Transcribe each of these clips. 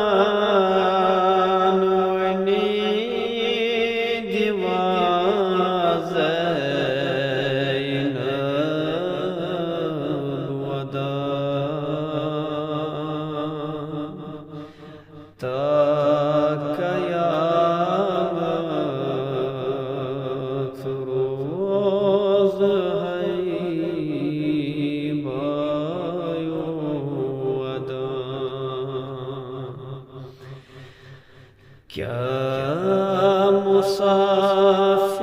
मरगुजारान वनी दिवाज़ैन वदा ता कयामत रोज़ क्या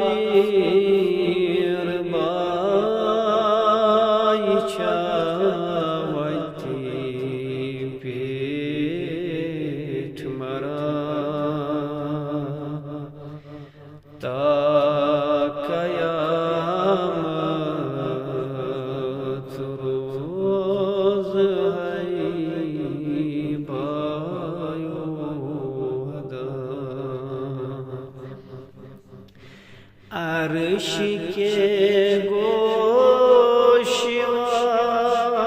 मुसाफिर बाईचावती पेट मरा ता कयामत रोज़ अर्श के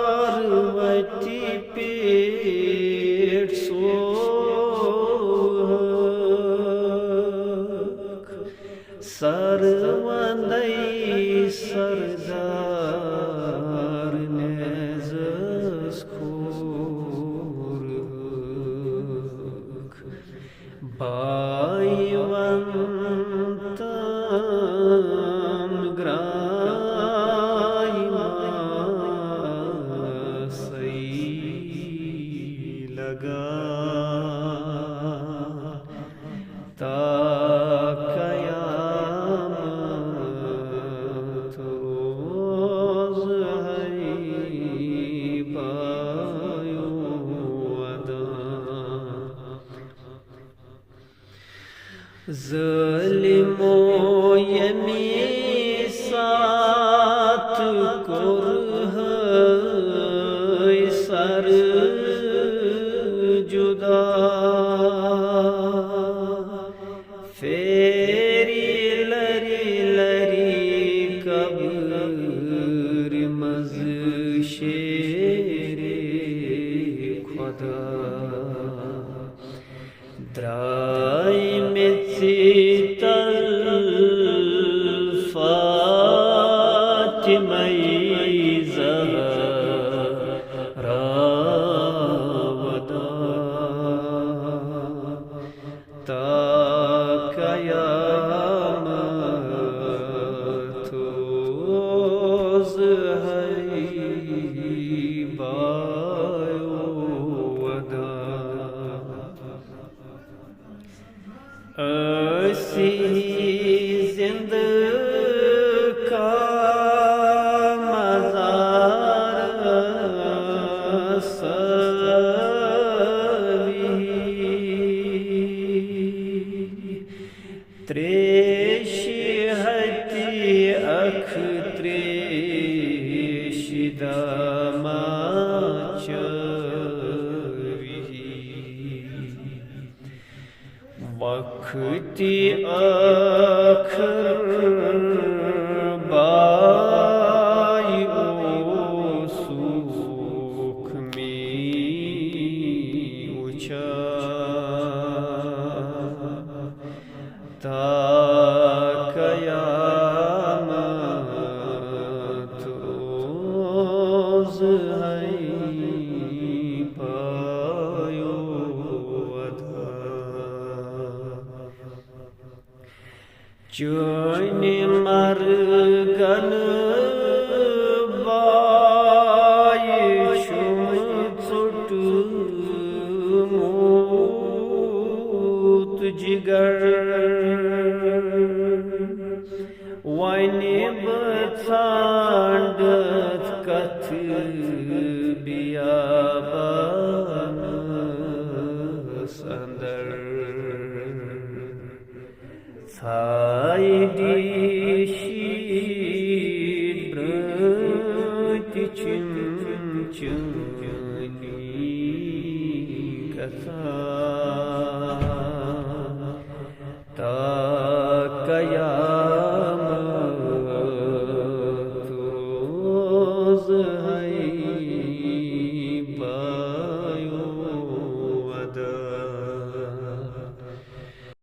गोशवारवती पेट सोहक सरवंदई सरदार नेज़स खोरक बाईवंत ग्राइमा सही लगा ता कयामत रोज़ बायो अदा ज़ालिमो यमी साथ कुरह सर जुदा फेरी लरी लरी कब्र मज़ शेरे खुदा द्राई में सीतल फातिमई ज़हरा वदा ता कयामत रोज़ बायो वदा ऐसी जिंद का मज़ार सवी त्रेश हती अख त्रेश दामाच वक्ति आखिर बायो सुख में ऊंचा ता कयामत रोज़ पायो अधा चुन मरगन बाई शुम चुट मूत जिगर वने बचांडत कथ बियाबान संदर साइडिशीद ब्रति चिमचुनी कथा ता कयामत रोज़ पार